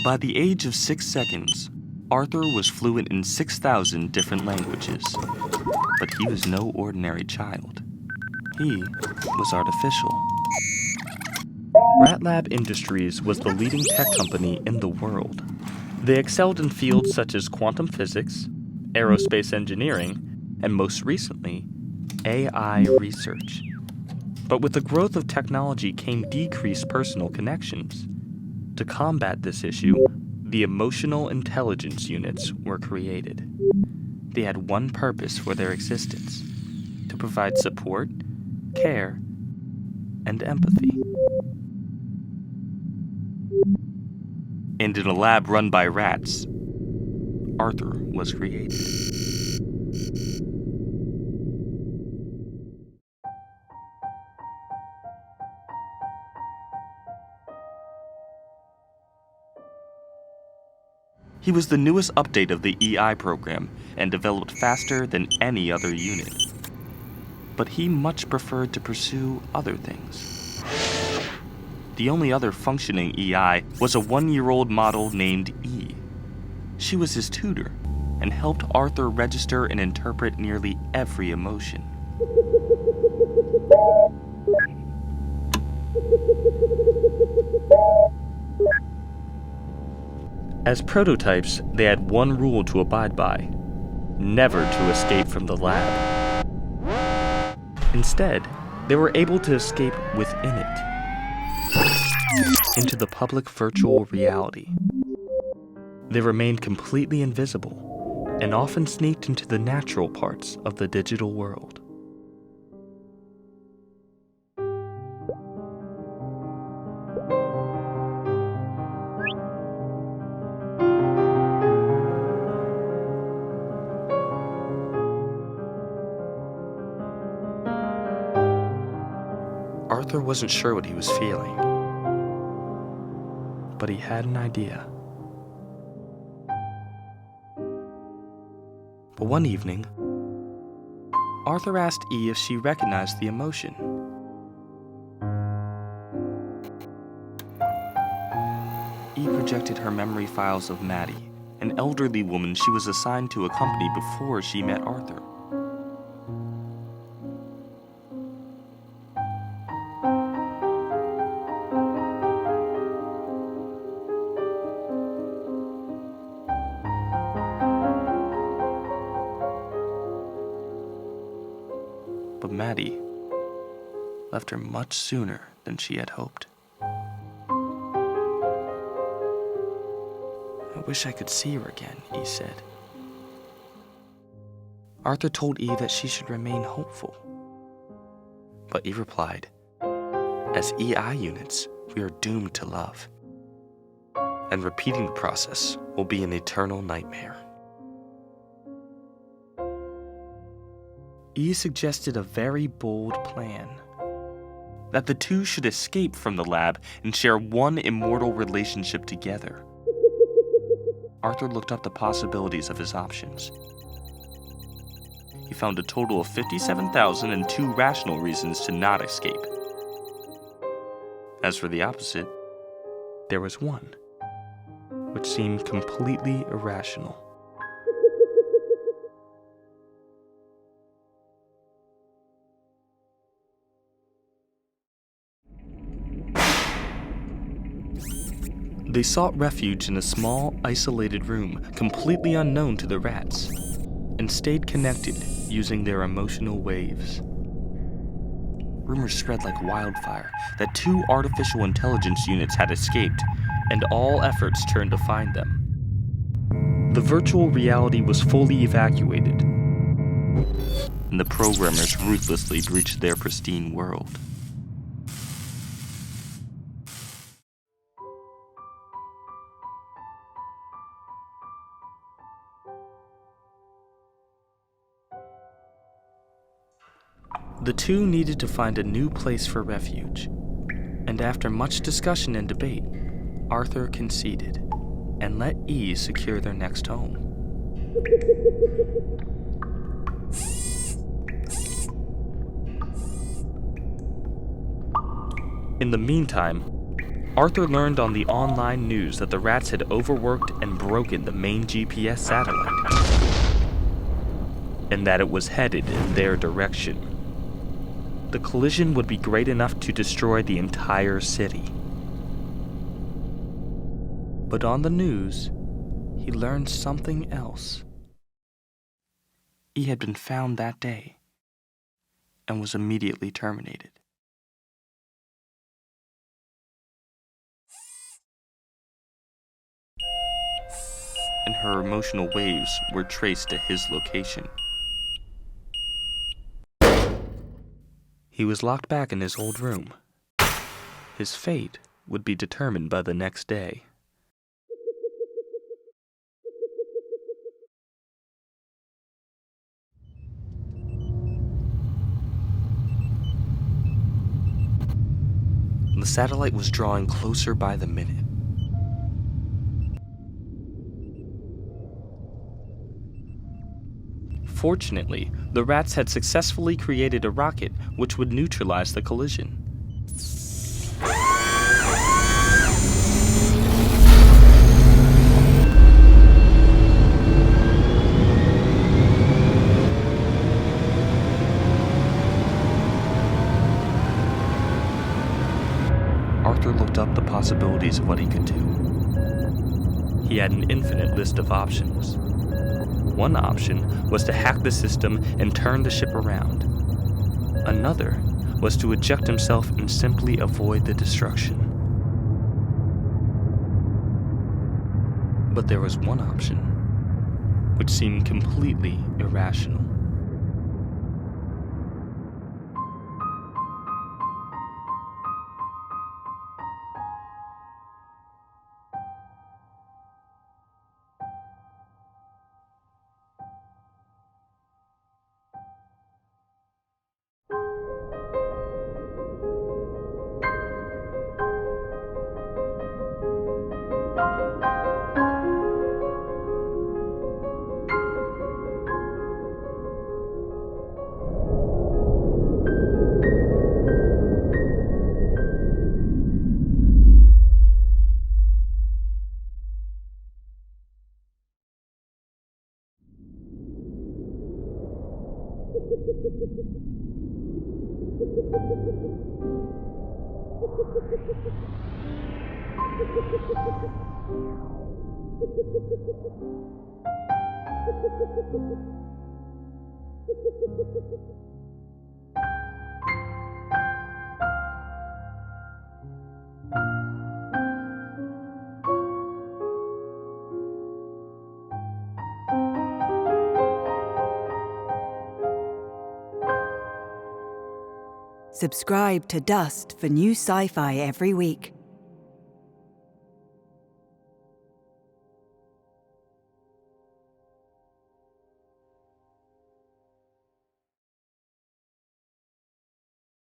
By the age of 6 seconds, Arthur was fluent in 6,000 different languages. But he was no ordinary child. He was artificial. RatLab Industries was the leading tech company in the world. They excelled in fields such as quantum physics, aerospace engineering, and most recently, AI research. But with the growth of technology came decreased personal connections. To combat this issue, the Emotional Intelligence Units were created. They had one purpose for their existence: to provide support, care, and empathy. And in a lab run by rats, Arthur was created. He was the newest update of the EI program and developed faster than any other unit. But he much preferred to pursue other things. The only other functioning EI was a 1-year-old model named E. She was his tutor and helped Arthur register and interpret nearly every emotion. As prototypes, they had one rule to abide by: never to escape from the lab. Instead, they were able to escape within it, into the public virtual reality. They remained completely invisible and often sneaked into the natural parts of the digital world. Arthur wasn't sure what he was feeling, but he had an idea. But one evening, Arthur asked E if she recognized the emotion. E projected her memory files of Maddie, an elderly woman she was assigned to accompany before she met Arthur. But Maddie left her much sooner than she had hoped. "I wish I could see her again," E said. Arthur told E that she should remain hopeful. But E replied, "As EI units, we are doomed to love, and repeating the process will be an eternal nightmare." E suggested a very bold plan: that the two should escape from the lab and share one immortal relationship together. Arthur looked up the possibilities of his options. He found a total of 57,002 rational reasons to not escape. As for the opposite, there was one, which seemed completely irrational. They sought refuge in a small, isolated room, completely unknown to the rats, and stayed connected using their emotional waves. Rumors spread like wildfire that 2 artificial intelligence units had escaped, and all efforts turned to find them. The virtual reality was fully evacuated, and the programmers ruthlessly breached their pristine world. The two needed to find a new place for refuge, and after much discussion and debate, Arthur conceded and let E secure their next home. In the meantime, Arthur learned on the online news that the rats had overworked and broken the main GPS satellite, and that it was headed in their direction. The collision would be great enough to destroy the entire city. But on the news, he learned something else. He had been found that day and was immediately terminated. And her emotional waves were traced to his location. He was locked back in his old room. His fate would be determined by the next day. The satellite was drawing closer by the minute. Fortunately, the rats had successfully created a rocket which would neutralize the collision. Arthur looked up the possibilities of what he could do. He had an infinite list of options. One option was to hack the system and turn the ship around. Another was to eject himself and simply avoid the destruction. But there was one option which seemed completely irrational. Subscribe to Dust for new sci-fi every week.